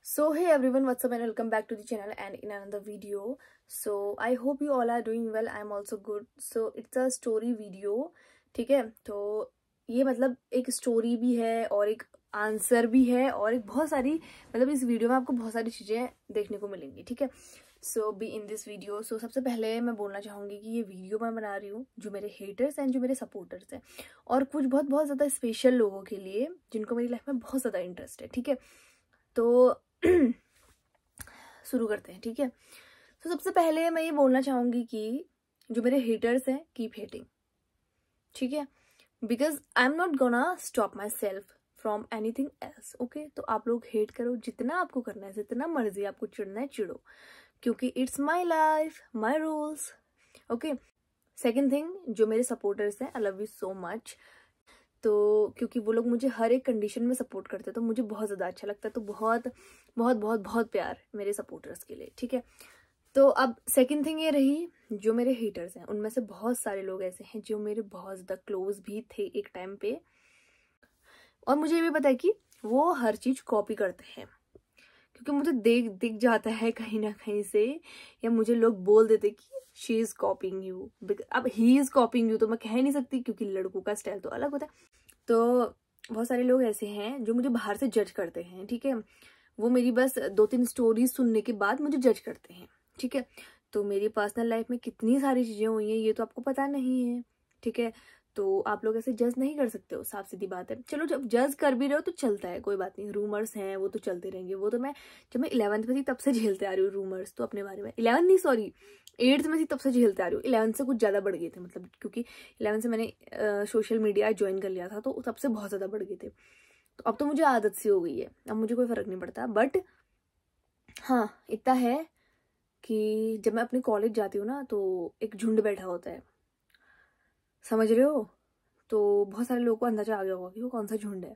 So hey everyone, what's up and welcome back to the channel and in another video. So I hope you all are doing well. I'm also good. So it's a story video. ठीक है, तो ये मतलब एक story भी है और एक आंसर भी है और एक बहुत सारी मतलब इस वीडियो में आपको बहुत सारी चीजें देखने को मिलेंगी. ठीक है, सो बी इन दिस वीडियो. सो सबसे पहले मैं बोलना चाहूंगी कि ये वीडियो मैं बना रही हूँ जो मेरे हेटर्स हैं, जो मेरे सपोर्टर्स हैं और कुछ बहुत बहुत ज़्यादा स्पेशल लोगों के लिए जिनको मेरी लाइफ में बहुत ज़्यादा इंटरेस्ट है. ठीक है, तो शुरू करते हैं. ठीक है, तो सबसे पहले मैं ये बोलना चाहूंगी कि जो मेरे हेटर्स हैं, कीप हेटिंग. ठीक है, because I am not gonna stop my self from anything else. Okay, तो आप लोग हेट करो जितना आपको करना है, जितना मर्जी आपको चिढ़ना है चिढ़ो, क्योंकि it's my life, my rules. Okay, second thing, जो मेरे सपोर्टर्स हैं, I love you so much. तो क्योंकि वो लोग मुझे हर एक कंडीशन में सपोर्ट करते हैं तो मुझे बहुत ज़्यादा अच्छा लगता है. तो बहुत बहुत बहुत बहुत प्यार मेरे सपोर्टर्स के लिए. ठीक है, तो अब सेकंड थिंग ये रही, जो मेरे हेटर्स हैं उनमें से बहुत सारे लोग ऐसे हैं जो मेरे बहुत ज़्यादा क्लोज भी थे एक टाइम पे, और मुझे ये भी पता है कि वो हर चीज़ कॉपी करते हैं क्योंकि मुझे दिख जाता है कहीं ना कहीं से, या मुझे लोग बोल देते कि शी इज कॉपिंग यू. अब ही इज कॉपिंग यू तो मैं कह नहीं सकती क्योंकि लड़कों का स्टाइल तो अलग होता है. तो बहुत सारे लोग ऐसे हैं जो मुझे बाहर से जज करते हैं. ठीक है, वो मेरी बस 2-3 स्टोरीज सुनने के बाद मुझे जज करते हैं. ठीक है, तो मेरी पर्सनल लाइफ में कितनी सारी चीजें हुई हैं ये तो आपको पता नहीं है. ठीक है, तो आप लोग ऐसे जज नहीं कर सकते हो, साफ सीधी बात है. चलो, जब जज कर भी रहे हो तो चलता है, कोई बात नहीं. रूमर्स हैं वो तो चलते रहेंगे. वो तो जब मैं 11th में थी तब से झेलते आ रही हूँ रूमर्स तो अपने बारे में. 11 नहीं, सॉरी 8th में थी तब से झेलते आ रही हूँ. 11 से कुछ ज्यादा बढ़ गए थे, मतलब क्योंकि 11 से मैंने सोशल मीडिया ज्वाइन कर लिया था तो तब से बहुत ज्यादा बढ़ गए थे. तो अब तो मुझे आदत सी हो गई है, अब मुझे कोई फर्क नहीं पड़ता. बट हाँ, इतना है कि जब मैं अपने कॉलेज जाती हूँ ना तो एक झुंड बैठा होता है, समझ रहे हो. तो बहुत सारे लोगों को अंदाजा आ गया होगा कि वो कौन सा झुंड है.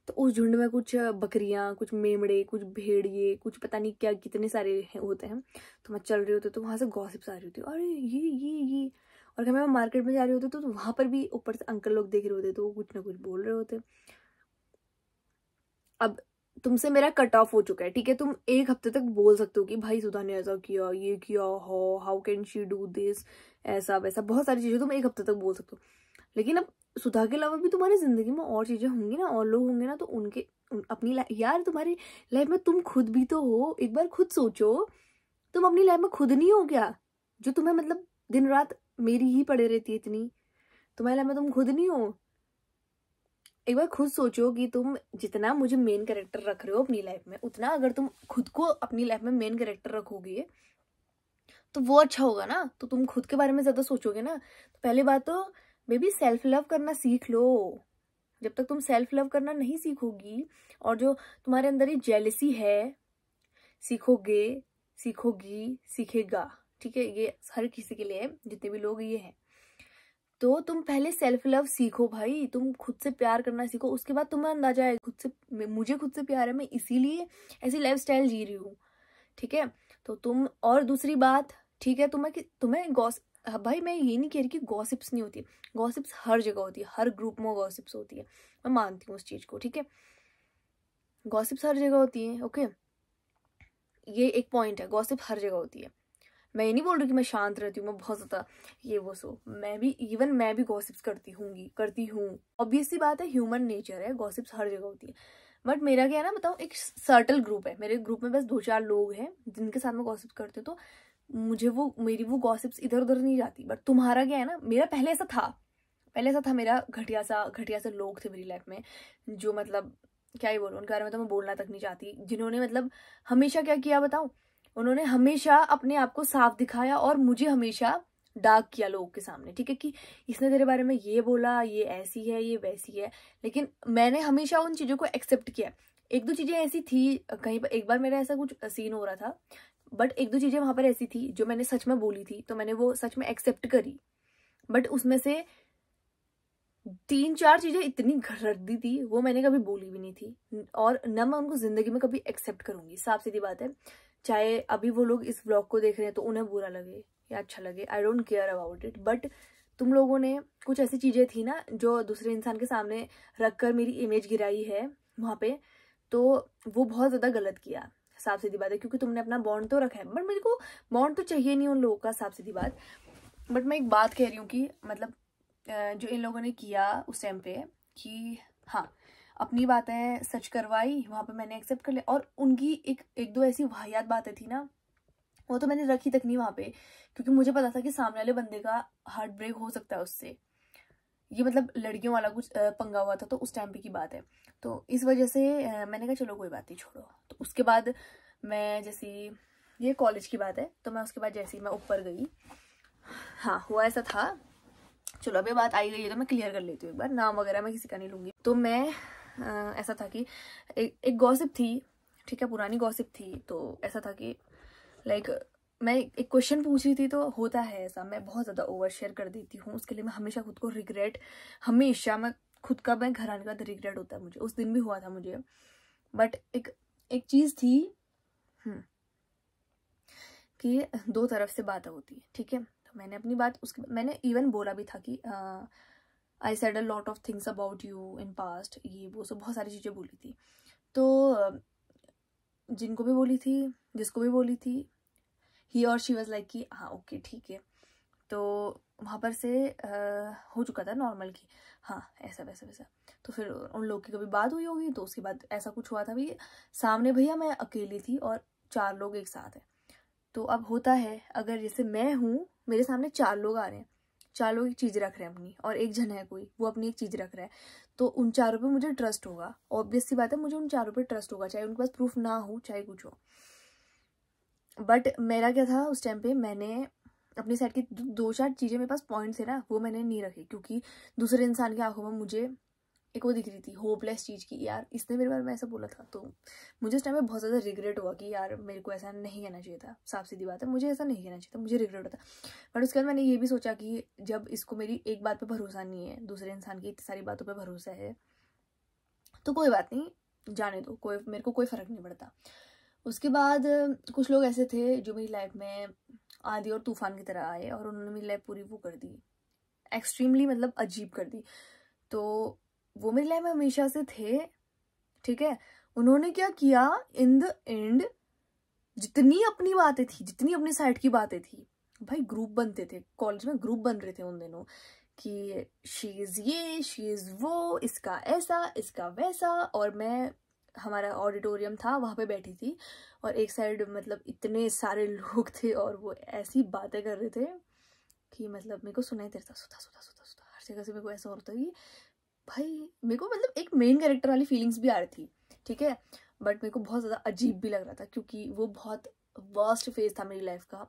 तो उस झुंड में कुछ बकरियां, कुछ मेमड़े, कुछ भेड़िए, कुछ पता नहीं क्या कितने सारे होते हैं. तो मैं चल रही होती तो वहां से गॉसिप्स आ रही होती, अरे ये. और अगर मैं मार्केट में जा रही होती तो वहां पर भी ऊपर से अंकल लोग देख रहे होते तो वो कुछ ना कुछ बोल रहे होते. अब तुमसे मेरा कट ऑफ हो चुका है. ठीक है, तुम एक हफ्ते तक बोल सकते हो कि भाई सुधा ने ऐसा किया, ये किया, how can she do this, ऐसा वैसा, बहुत सारी चीजें तुम एक हफ्ते तक बोल सकते हो. लेकिन अब सुधा के अलावा भी तुम्हारी जिंदगी में और चीजें होंगी ना, और लोग होंगे ना, तो अपनी यार तुम्हारी लाइफ में तुम खुद भी तो हो. एक बार खुद सोचो, तुम अपनी लाइफ में खुद नहीं हो क्या? जो तुम्हें मतलब दिन रात मेरी ही पड़े रहती है इतनी, तुम्हारी लाइफ में तुम खुद नहीं हो? एक बार खुद सोचो कि तुम जितना मुझे मेन कैरेक्टर रख रहे हो अपनी लाइफ में, उतना अगर तुम खुद को अपनी लाइफ में मेन कैरेक्टर रखोगे तो वो अच्छा होगा ना. तो तुम खुद के बारे में ज्यादा सोचोगे ना. तो पहली बात तो बेबी सेल्फ लव करना सीख लो. जब तक तुम सेल्फ लव करना नहीं सीखोगी, और जो तुम्हारे अंदर ये जेलसी है, सीखेगा. ठीक है, ये हर किसी के लिए है, जितने भी लोग ये हैं. तो तुम पहले सेल्फ लव सीखो भाई. तुम खुद से प्यार करना सीखो, उसके बाद तुम्हें अंदाजा है मुझे खुद से प्यार है, मैं इसीलिए ऐसी लाइफ स्टाइल जी रही हूँ. ठीक है, तो तुम, और दूसरी बात, ठीक है, तुम्हें भाई मैं ये नहीं कह रही कि गॉसिप्स नहीं होती. गॉसिप्स हर जगह होती है, हर ग्रुप में गॉसिप्स होती है, मैं मानती हूँ उस चीज को. ठीक है, गॉसिप्स हर जगह होती है. ओके, ये एक पॉइंट है, गॉसिप हर जगह होती है. मैं ये नहीं बोल रही कि मैं शांत रहती हूँ, मैं बहुत ज्यादा ये वो सो, मैं भी गॉसिप्स करती हूँ. ऑब्वियस सी बात है, ह्यूमन नेचर है, गॉसिप्स हर जगह होती है. बट मेरा क्या है ना, बताऊँ, एक सर्टल ग्रुप है, मेरे ग्रुप में बस 2-4 लोग हैं जिनके साथ मैं गॉसिप्स करती हूँ. तो मुझे मेरी वो गॉसिप्स इधर उधर नहीं जाती. बट तुम्हारा क्या है ना, मेरा पहले ऐसा था, मेरा घटिया सा लोग थे मेरी लाइफ में, जो मतलब क्या ही बोलूं, उनके बारे में तो मैं बोलना तक नहीं चाहती. जिन्होंने मतलब हमेशा क्या किया बताऊं, उन्होंने हमेशा अपने आप को साफ दिखाया और मुझे हमेशा डार्क किया लोगों के सामने. ठीक है, कि इसने तेरे बारे में ये बोला, ये ऐसी है, ये वैसी है. लेकिन मैंने हमेशा उन चीजों को एक्सेप्ट किया. 1-2 चीजें ऐसी थी, कहीं पर एक बार मेरा ऐसा कुछ सीन हो रहा था, बट 1-2 चीजें वहां पर ऐसी थी जो मैंने सच में बोली थी, तो मैंने वो सच में एक्सेप्ट करी. बट उसमें से 3-4 चीजें इतनी घरदी थी, वो मैंने कभी बोली भी नहीं थी, और न मैं उनको जिंदगी में कभी एक्सेप्ट करूंगी. साफ सीधी बात है, चाहे अभी वो लोग इस व्लॉग को देख रहे हैं तो उन्हें बुरा लगे या अच्छा लगे, I don't care about it. But तुम लोगों ने कुछ ऐसी चीजें थी ना जो दूसरे इंसान के सामने रखकर मेरी इमेज गिराई है वहां पे, तो वो बहुत ज़्यादा गलत किया, साफ सीधी बात है, क्योंकि तुमने अपना बॉन्ड तो रखा है, बट मेरे को बॉन्ड तो चाहिए नहीं उन लोगों का, साफ सीधी बात। बट मैं एक बात कह रही हूँ कि मतलब जो इन लोगों ने किया उस टाइम पे कि हाँ अपनी बातें सच करवाई, वहाँ पे मैंने एक्सेप्ट कर लिया, और उनकी एक दो ऐसी वाहियात बातें थी ना, वो तो मैंने रखी तक नहीं वहाँ पे, क्योंकि मुझे पता था कि सामने वाले बंदे का हार्ट ब्रेक हो सकता है उससे। ये मतलब लड़कियों वाला कुछ पंगा हुआ था, तो उस टाइम पे की बात है। तो इस वजह से मैंने कहा चलो कोई बात नहीं, छोड़ो। तो उसके बाद मैं जैसी, ये कॉलेज की बात है, तो मैं उसके बाद जैसे ही मैं ऊपर गई, हाँ हुआ ऐसा था, चलो अभी बात आई गई है तो मैं क्लियर कर लेती हूँ एक बार, नाम वगैरह मैं किसी का नहीं लूँगी। तो मैं ऐसा था कि एक गॉसिप थी, ठीक है, पुरानी गॉसिप थी। तो ऐसा था कि लाइक मैं एक क्वेश्चन पूछ रही थी, तो होता है ऐसा, मैं बहुत ज़्यादा ओवर शेयर कर देती हूँ, उसके लिए मैं हमेशा खुद को रिग्रेट, हमेशा मैं खुद का, मैं घर आने के बाद रिग्रेट होता है मुझे, उस दिन भी हुआ था मुझे। बट एक चीज़ थी कि दो तरफ से बात होती है, ठीक है। तो मैंने अपनी बात उसके, मैंने इवन बोला भी था कि I said a lot of things about you in past, ये वो सब बहुत सारी चीज़ें बोली थी। तो जिनको भी बोली थी, जिसको भी बोली थी, ही और शी वाज लाइक कि हाँ ओके ठीक है। तो वहाँ पर से हो चुका था नॉर्मल की, हाँ ऐसा वैसा वैसा। तो फिर उन लोग की कभी बात हुई होगी, तो उसके बाद ऐसा कुछ हुआ था भी, सामने भैया मैं अकेली थी और 4 लोग एक साथ हैं। तो अब होता है, अगर जैसे मैं हूँ, मेरे सामने 4 लोग आ रहे हैं, 4 लोग एक चीज़ रख रहे हैं अपनी, और एक जन है कोई, वो अपनी एक चीज़ रख रहा है, तो उन 4 पे मुझे ट्रस्ट होगा, ऑब्वियस सी बात है, मुझे उन 4 पे ट्रस्ट होगा, चाहे उनके पास प्रूफ ना हो, चाहे कुछ हो। बट मेरा क्या था उस टाइम पे, मैंने अपनी साइड की 2-4 चीज़ें, मेरे पास पॉइंट्स है ना, वो मैंने नहीं रखी, क्योंकि दूसरे इंसान की आंखों में मुझे एक वो दिख रही थी, होपलेस चीज़ की, यार इसने मेरे बारे में ऐसा बोला था। तो मुझे उस टाइम में बहुत ज़्यादा रिग्रेट हुआ कि यार मेरे को ऐसा नहीं कहना चाहिए था, साफ सीधी बात है, मुझे ऐसा नहीं कहना चाहिए था, मुझे रिग्रेट होता। बट उसके बाद मैंने ये भी सोचा कि जब इसको मेरी एक बात पे भरोसा नहीं है, दूसरे इंसान की इतनी सारी बातों पे भरोसा है, तो कोई बात नहीं, जाने दो, कोई मेरे को कोई फ़र्क नहीं पड़ता। उसके बाद कुछ लोग ऐसे थे जो मेरी लाइफ में आंधी और तूफान की तरह आए, और उन्होंने मेरी लाइफ पूरी वो कर दी, एक्सट्रीमली मतलब अजीब कर दी। तो वो मेरी लाइफ में हमेशा से थे, ठीक है। उन्होंने क्या किया इन द एंड, जितनी अपनी बातें थी, जितनी अपनी साइड की बातें थी, भाई ग्रुप बनते थे, कॉलेज में ग्रुप बन रहे थे उन दिनों कि शी इज ये, शी इज वो, इसका ऐसा, इसका वैसा। और मैं, हमारा ऑडिटोरियम था, वहां पे बैठी थी, और एक साइड मतलब इतने सारे लोग थे, और वो ऐसी बातें कर रहे थे कि मतलब मेरे को सुनाई देता, सुता सुता सुता सुता, हर जगह से मेरे को ऐसा होता कि भाई, मेरे को मतलब एक मेन कैरेक्टर वाली फीलिंग्स भी आ रही थी, ठीक है। बट मेरे को बहुत ज़्यादा अजीब भी लग रहा था, क्योंकि वो बहुत वर्स्ट फेज था मेरी लाइफ का,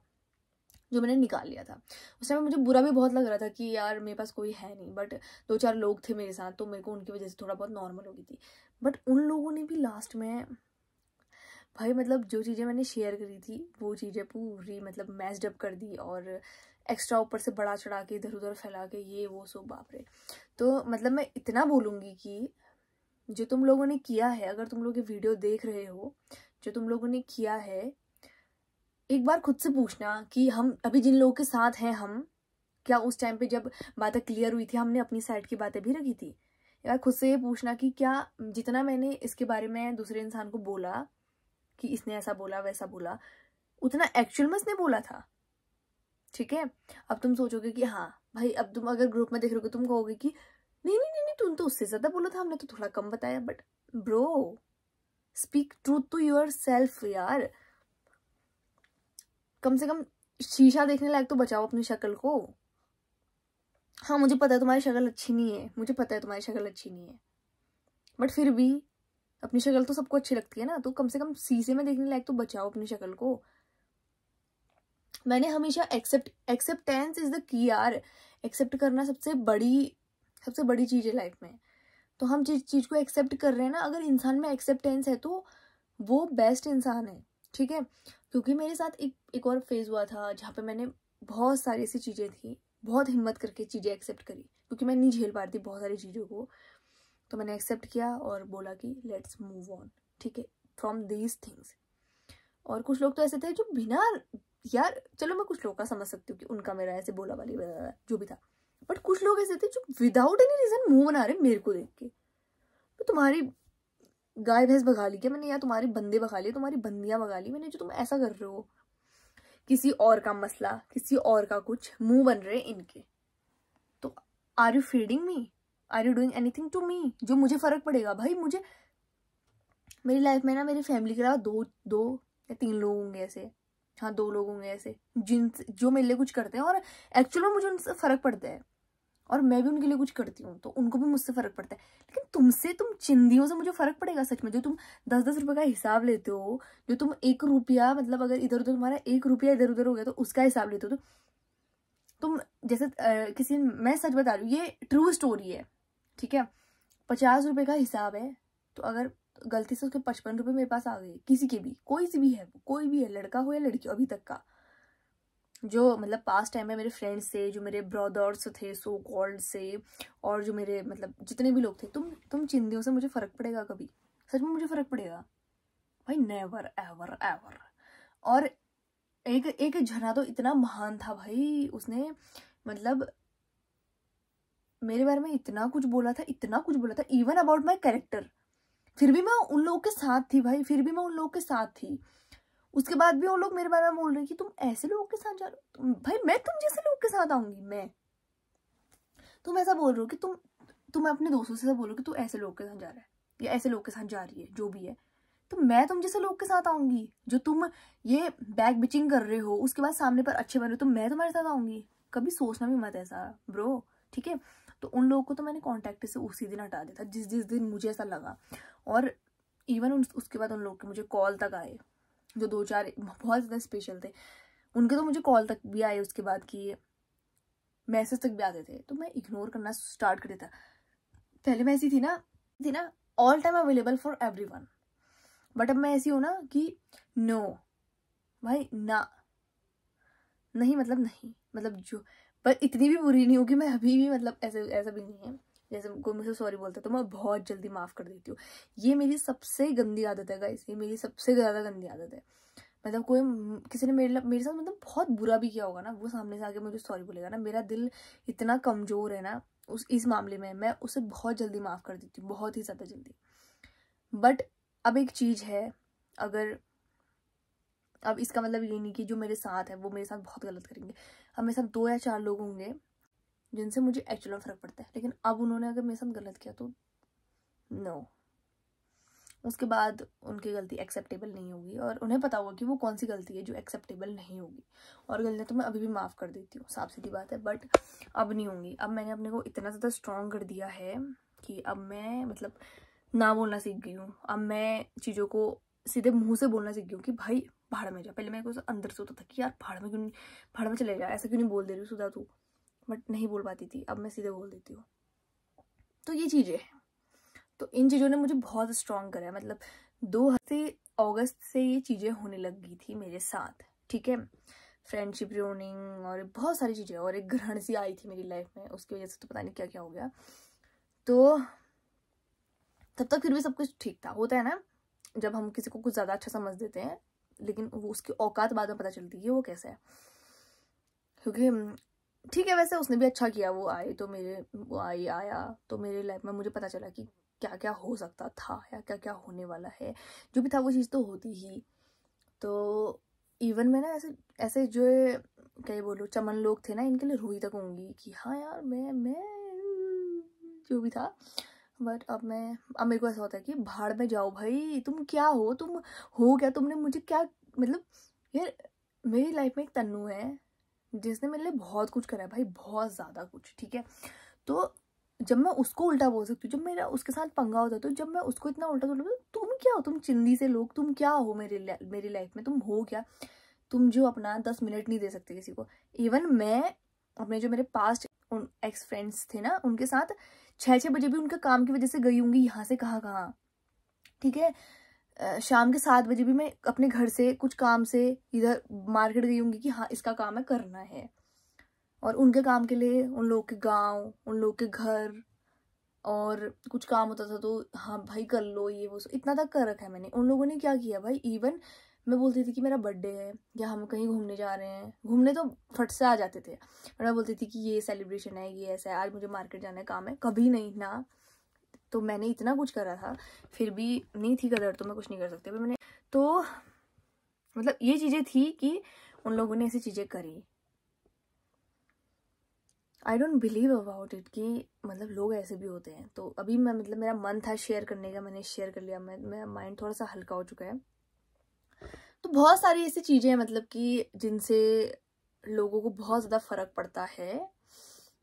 जो मैंने निकाल लिया था। उस टाइम मुझे बुरा भी बहुत लग रहा था कि यार मेरे पास कोई है नहीं, बट 2-4 लोग थे मेरे साथ, तो मेरे को उनकी वजह से थोड़ा बहुत नॉर्मल हो गई थी। बट उन लोगों ने भी लास्ट में भाई, मतलब जो चीज़ें मैंने शेयर करी थी, वो चीज़ें पूरी मतलब मैस्ड अप कर दी, और एक्स्ट्रा ऊपर से बड़ा चढ़ा के इधर उधर फैला के, ये वो सब, बाप रे। तो मतलब मैं इतना बोलूँगी कि जो तुम लोगों ने किया है, अगर तुम लोग ये वीडियो देख रहे हो, जो तुम लोगों ने किया है, एक बार खुद से पूछना कि हम अभी जिन लोगों के साथ हैं, हम क्या उस टाइम पे जब बातें क्लियर हुई थी, हमने अपनी साइड की बातें भी रखी थी। यार खुद से ये पूछना कि क्या जितना मैंने इसके बारे में दूसरे इंसान को बोला कि इसने ऐसा बोला वैसा बोला, उतना एक्चुअल में इसने बोला था, ठीक है। अब तुम सोचोगे कि हाँ भाई, अब तुम अगर ग्रुप में देख रहे हो, तुम कहोगे कि नहीं नहीं नहीं नहीं, तुम तो उससे ज्यादा बोला था, हमने तो थोड़ा कम बताया। But bro, speak truth to yourself यार, कम से कम शीशा देखने लायक तो बचाओ अपनी शक्ल को। हाँ मुझे पता है तुम्हारी शक्ल अच्छी नहीं है, मुझे पता है तुम्हारी शक्ल अच्छी नहीं है, बट फिर भी अपनी शक्ल तो सबको अच्छी लगती है ना, तो कम से कम शीशे में देखने लायक तो बचाओ अपनी शक्ल को। मैंने हमेशा एक्सेप्टेंस इज द की यार, एक्सेप्ट करना सबसे बड़ी चीज है लाइफ में। तो हम जिस चीज को एक्सेप्ट कर रहे हैं ना, अगर इंसान में एक्सेप्टेंस है तो वो बेस्ट इंसान है, ठीक है। क्योंकि मेरे साथ एक और फेज हुआ था, जहाँ पे मैंने बहुत सारी ऐसी चीजें थी, बहुत हिम्मत करके चीजें एक्सेप्ट करी, क्योंकि मैं नहीं झेल पा रही थी बहुत सारी चीजों को। तो मैंने एक्सेप्ट किया और बोला कि लेट्स मूव ऑन, ठीक है, फ्रॉम दीज थिंग्स। और कुछ लोग तो ऐसे थे जो बिना, यार चलो मैं कुछ लोग का समझ सकती हूँ कि उनका मेरा ऐसे बोला वाली जो भी था, बट कुछ लोग ऐसे थे जो विदाउट एनी रीजन मुंह बना रहे मेरे को देख के। तो तुम्हारी गाय भैंस भगा ली क्या मैंने, या तुम्हारे बंदे भगा लिए, तुम्हारी बंदियां भगा ली मैंने, जो तुम ऐसा कर रहे हो? किसी और का मसला, किसी और का कुछ, मुंह बन रहे इनके। तो are you feeding me, are you doing anything to me, जो मुझे फर्क पड़ेगा? भाई मुझे, मेरी लाइफ में ना मेरी फैमिली के अलावा दो या 3 लोग होंगे ऐसे, हाँ 2 लोग होंगे ऐसे जो मेरे लिए कुछ करते हैं, और एक्चुअल में मुझे उनसे फर्क पड़ता है, और मैं भी उनके लिए कुछ करती हूँ तो उनको भी मुझसे फर्क पड़ता है। लेकिन तुमसे, तुम चिंदियों से मुझे फर्क पड़ेगा सच में? जो तुम 10-10 रुपए का हिसाब लेते हो, जो तुम 1 रुपया, मतलब अगर इधर उधर तुम्हारा 1 रुपया इधर उधर हो गया तो उसका हिसाब लेते हो, तो तुम जैसे किसी, मैं सच बता रही हूँ, ये ट्रू स्टोरी है, ठीक है? 50 रुपए का हिसाब है, तो अगर गलती से उसके 55 रुपए मेरे पास आ गए, किसी के भी, कोई भी है, लड़का हो या लड़की, अभी तक का जो मतलब पास्ट टाइम में मेरे फ्रेंड्स से, जो मेरे ब्रदर्स थे सो कॉल्ड से, और जो मेरे मतलब जितने भी लोग थे, तुम चिंदियों से मुझे फर्क पड़ेगा कभी? सच में मुझे फर्क पड़ेगा भाई? Never ever ever. और एक झना तो इतना महान था भाई, उसने मतलब मेरे बारे में इतना कुछ बोला था, इवन अबाउट माई कैरेक्टर। फिर भी मैं उन लोगों के साथ थी भाई, फिर भी मैं उन लोगों के साथ थी। उसके बाद भी वो लोग मेरे बारे में बोल रहे हैं कि तुम ऐसे लोगों के साथ जा रहे हो। भाई मैं तुम जैसे लोगों के साथ आऊंगी? मैं, तुम ऐसा बोल रहे हो कि तुम अपने दोस्तों से बोलो कि तू ऐसे लोगों के साथ जा रहा है या ऐसे लोगों के साथ जा रही है, जो भी है, तो मैं तुम जैसे लोग के साथ आऊंगी? जो तुम ये बैक बिचिंग कर रहे हो, उसके बाद सामने पर अच्छे बन रहे हो, तो मैं तुम्हारे साथ आऊंगी? कभी सोचना भी मत ऐसा ब्रो, ठीक है? तो उन लोगों को तो मैंने कॉन्टेक्ट से उसी दिन हटा दिया था, जिस दिन मुझे ऐसा लगा। और इवन उसके बाद उन लोग के मुझे कॉल तक आए, जो 2-4 बहुत ज़्यादा स्पेशल थे, उनके तो मुझे कॉल तक भी आए, उसके बाद की मैसेज तक भी आते थे, तो मैं इग्नोर करना स्टार्ट कर देता। पहले मैं ऐसी थी ना all time available for everyone, but अब मैं ऐसी हूँ ना कि नो भाई, ना, नहीं मतलब नहीं, मतलब जो, पर इतनी भी बुरी नहीं हूँ कि मैं अभी भी मतलब ऐसा भी नहीं है। जैसे कोई मुझे सॉरी बोलता है तो मैं बहुत जल्दी माफ कर देती हूँ। ये मेरी सबसे गंदी आदत है गाइस, ये मेरी सबसे ज्यादा गंदी आदत है। मतलब कोई किसी ने मेरे साथ मतलब बहुत बुरा भी किया होगा ना, वो सामने से आके मुझे सॉरी बोलेगा ना, मेरा दिल इतना कमजोर है ना इस मामले में, मैं उसे बहुत जल्दी माफ कर देती हूँ, बहुत ही ज्यादा जल्दी। बट अब एक चीज है, अगर अब इसका मतलब ये नहीं कि जो मेरे साथ है वो मेरे साथ बहुत गलत करेंगे। अब मेरे साथ 2 या 4 लोग होंगे जिनसे मुझे एक्चुअल में फर्क पड़ता है, लेकिन अब उन्होंने अगर मेरे साथ गलत किया तो नो, उसके बाद उनकी गलती एक्सेप्टेबल नहीं होगी, और उन्हें पता होगा कि वो कौन सी गलती है जो एक्सेप्टेबल नहीं होगी। और गलतियाँ तो मैं अभी भी माफ़ कर देती हूँ, साफ सीधी बात है, बट अब नहीं होंगी। अब मैंने अपने को इतना ज़्यादा स्ट्रॉन्ग कर दिया है कि अब मैं मतलब ना बोलना सीख गई हूँ। अब मैं चीज़ों को सीधे मुंह से बोलना सीख गई हूँ कि भाई भाड़ में जा। पहले मेरे को अंदर से होता था कि यार भाड़ में क्यों नहीं, भाड़ में चले जा, ऐसा क्यों नहीं बोल दे रही सुधा तू, बट नहीं बोल पाती थी, अब मैं सीधे बोल देती हूँ। तो ये चीज़ें हैं, तो इन चीज़ों ने मुझे बहुत स्ट्रॉन्ग करा है। मतलब 2 हफ्ते अगस्त से ये चीज़ें होने लग गई थी मेरे साथ, ठीक है? फ्रेंडशिप रूनिंग और बहुत सारी चीज़ें, और एक ग्रहण सी आई थी मेरी लाइफ में, उसकी वजह से तो पता नहीं क्या क्या हो गया। तो तब तक फिर भी सब कुछ ठीक था। होता है ना जब हम किसी को कुछ ज़्यादा अच्छा समझ देते हैं, लेकिन वो उसकी औकात बाद में पता चलती है वो कैसा है। क्योंकि ठीक है, वैसे उसने भी अच्छा किया, वो आया तो मेरे लाइफ में मुझे पता चला कि क्या क्या हो सकता था या क्या क्या होने वाला है। जो भी था वो चीज़ तो होती ही। तो इवन मैं ना ऐसे जो क्या बोलूँ चमन लोग थे ना, इनके लिए रोई तक होंगी कि हाँ यार मैं जो भी था। बट अब मेरे को ऐसा होता है कि भाड़ में जाओ भाई, तुम क्या हो, तुम हो क्या, तुमने मुझे क्या मतलब। यार मेरी लाइफ में एक तन्नू है जिसने मेरे लिए बहुत कुछ करा है भाई, बहुत ज्यादा कुछ, ठीक है? तो जब मैं उसको उल्टा बोल सकती हूँ, जब मेरा उसके साथ पंगा होता है, तो जब मैं उसको इतना उल्टा बोलती हूँ, तुम क्या हो, तुम चिंदी से लोग, तुम क्या हो मेरी लाइफ में, तुम हो क्या? तुम जो अपना 10 मिनट नहीं दे सकते किसी को। इवन मैं अपने जो मेरे पास्ट उन एक्स फ्रेंड्स थे ना, उनके साथ 6-6 बजे भी उनके काम की वजह से गई होंगी, यहाँ से कहाँ, ठीक है? शाम के 7 बजे भी मैं अपने घर से कुछ काम से इधर मार्केट गई होंगी कि हाँ इसका काम है, करना है। और उनके काम के लिए उन लोग के गांव, उन लोग के घर, और कुछ काम होता था तो हाँ भाई कर लो, ये वो इतना तक कर रखा है मैंने। उन लोगों ने क्या किया भाई, इवन मैं बोलती थी कि मेरा बर्थडे है या हम कहीं घूमने जा रहे हैं, घूमने तो फट से आ जाते थे, और मैं बोलती थी कि ये सेलिब्रेशन है, ये ऐसा है, आज मुझे मार्केट जाना है, काम है, कभी नहीं ना। तो मैंने इतना कुछ करा था, फिर भी नहीं थी कदर, तो मैं कुछ नहीं कर सकती। मैंने तो मतलब ये चीज़ें थी कि उन लोगों ने ऐसी चीज़ें करी। I don't believe about it कि मतलब लोग ऐसे भी होते हैं। तो अभी मैं मतलब मेरा मन था शेयर करने का, मैंने शेयर कर लिया। मेरा माइंड थोड़ा सा हल्का हो चुका है। तो बहुत सारी ऐसी चीज़ें हैं मतलब कि जिनसे लोगों को बहुत ज़्यादा फ़र्क पड़ता है,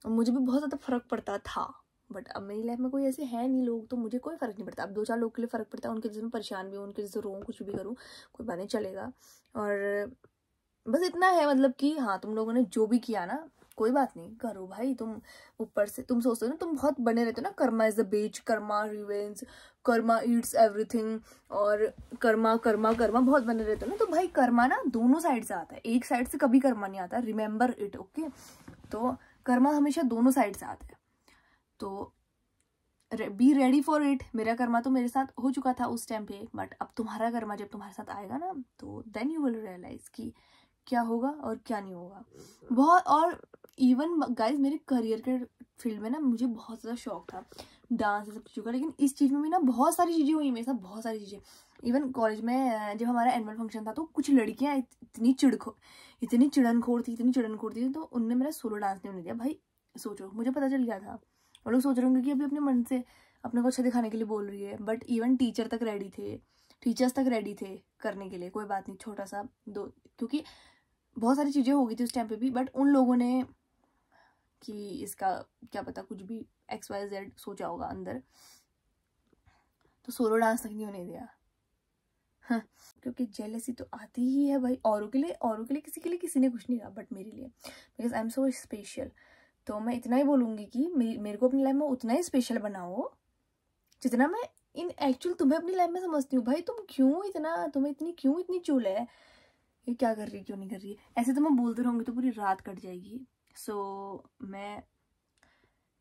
और मुझे भी बहुत ज़्यादा फ़र्क पड़ता था। बट अब मेरी लाइफ में कोई ऐसे है नहीं लोग, तो मुझे कोई फ़र्क नहीं पड़ता। अब 2-4 लोग के लिए फ़र्क पड़ता है, उनके वजह से मैं परेशान भी हूँ, उनके वजह से रोऊँ, कुछ भी करूँ, कोई बात नहीं, चलेगा। और बस इतना है मतलब कि हाँ, तुम लोगों ने जो भी किया ना, कोई बात नहीं, करो भाई। तुम ऊपर से तुम सोचते हो ना, तुम बहुत बने रहते हो ना, Karma is the beach, Karma revenge, Karma Yeats everything, और कर्मा कर्मा कर्मा बहुत बने रहते हो ना। तो भाई कर्मा ना दोनों साइड से आता है, एक साइड से कभी कर्मा नहीं आता, रिमेंबर इट, ओके। तो कर्मा हमेशा दोनों साइड से आता है, तो बी रेडी फॉर इट। मेरा कर्मा तो मेरे साथ हो चुका था उस टाइम पे, बट अब तुम्हारा कर्मा जब तुम्हारे साथ आएगा ना, तो देन यू विल रियलाइज कि क्या होगा और क्या नहीं होगा। बहुत, और इवन गाइज मेरे करियर के फील्ड में ना मुझे बहुत ज़्यादा शौक था डांस सब चीज़ों का, लेकिन इस चीज़ में भी ना बहुत सारी चीज़ें हुई मेरे साथ, बहुत सारी चीज़ें। इवन कॉलेज में जब हमारा एनुअल फंक्शन था, तो कुछ लड़कियां इतनी चिड़नखोर थी, तो उनने मेरा सोलो डांस नहीं होने दिया। भाई सोचो, मुझे पता चल गया था, और लोग सोच रहे होंगे कि अभी अपने मन से अपने को अच्छा दिखाने के लिए बोल रही है। बट इवन टीचर्स तक रेडी थे करने के लिए, कोई बात नहीं, छोटा सा दो, क्योंकि बहुत सारी चीज़ें हो गई थी उस टाइम पे भी। बट उन लोगों ने कि इसका क्या पता, कुछ भी XYZ सोचा होगा अंदर, तो सोलो डांस तक नहीं होने दिया। हाँ, क्योंकि जेलसी तो आती ही है भाई, औरों के लिए किसी ने कुछ नहीं कहा, बट मेरे लिए, because I am so special. तो मैं इतना ही बोलूँगी कि मेरे को अपनी लाइफ में उतना ही स्पेशल बनाओ जितना मैं इन एक्चुअल तुम्हें अपनी लाइफ में समझती हूँ। भाई तुम्हें इतनी चूल है, ये क्या कर रही, क्यों नहीं कर रही। ऐसे तो मैं बोलते रहूँगी तो पूरी रात कट जाएगी। सो मैं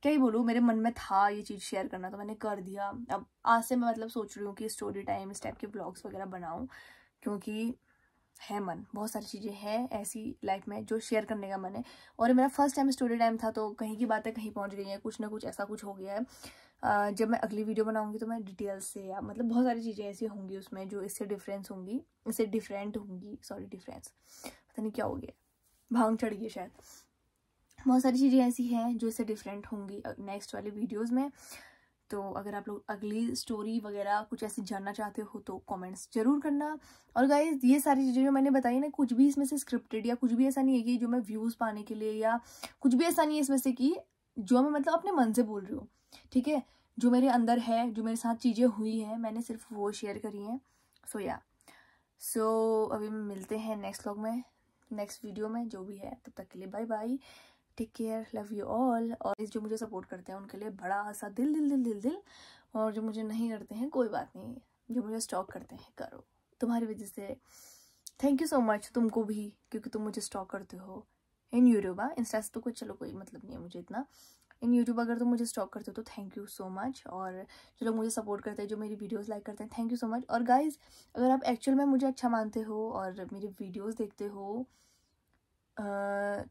क्या ही बोलूँ, मेरे मन में था ये चीज़ शेयर करना, तो मैंने कर दिया। अब आज से मैं मतलब सोच रही हूँ कि स्टोरी टाइम इस टाइप के ब्लॉग्स वगैरह बनाऊँ, क्योंकि है मन, बहुत सारी चीज़ें हैं ऐसी लाइफ में जो शेयर करने का मन है। और मेरा फर्स्ट टाइम स्टोरी टाइम था, तो कहीं की बातें कहीं पहुंच गई हैं, कुछ ना कुछ ऐसा कुछ हो गया है। जब मैं अगली वीडियो बनाऊंगी तो मैं डिटेल्स से, या मतलब बहुत सारी चीज़ें ऐसी होंगी उसमें जो इससे डिफरेंट होंगी, पता नहीं क्या हो गया, भांग चढ़ गई शायद। बहुत सारी चीज़ें ऐसी हैं जो इससे डिफरेंट होंगी नेक्स्ट वाले वीडियोज़ में। तो अगर आप लोग अगली स्टोरी वगैरह कुछ ऐसी जानना चाहते हो तो कमेंट्स जरूर करना। और गाइज ये सारी चीज़ें जो मैंने बताई ना, कुछ भी इसमें से स्क्रिप्टेड या कुछ भी ऐसा नहीं है कि जो मैं व्यूज़ पाने के लिए, या कुछ भी ऐसा नहीं है इसमें से कि जो मैं मतलब अपने मन से बोल रही हूँ, ठीक है। जो मेरे अंदर है, जो मेरे साथ चीज़ें हुई हैं, मैंने सिर्फ वो शेयर करी हैं। सो अभी मिलते हैं नेक्स्ट व्लॉग में, नेक्स्ट वीडियो में, जो भी है। तब तक के लिए bye bye, take care, love you all. और जो मुझे सपोर्ट करते हैं उनके लिए बड़ा सा दिल दिल दिल दिल दिल। और जो मुझे नहीं करते हैं कोई बात नहीं, जो मुझे स्टॉक करते हैं, करो, तुम्हारी वजह से थैंक यू सो मच, तुमको भी, क्योंकि तुम मुझे स्टॉक करते हो इन यूट्यूब। इंस्टा से तो कुछ चलो कोई मतलब नहीं है मुझे इतना, इन यूट्यूब अगर तुम मुझे स्टॉक करते हो तो थैंक यू सो मच। और जो लोग मुझे सपोर्ट करते हैं, जो मेरी वीडियोस लाइक करते हैं, थैंक यू सो मच। और गाइज अगर आप एक्चुअल में मुझे अच्छा मानते हो और मेरी वीडियोस देखते हो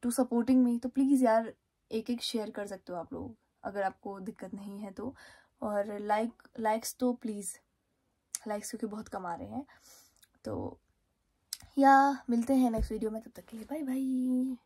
टू सपोर्टिंग मी, तो प्लीज़ यार एक शेयर कर सकते हो आप लोग, अगर आपको दिक्कत नहीं है तो। और लाइक्स तो प्लीज़, लाइक्स क्योंकि बहुत कम आ रहे हैं। तो या मिलते हैं नेक्स्ट वीडियो में, तब तक के लिए बाय बाय।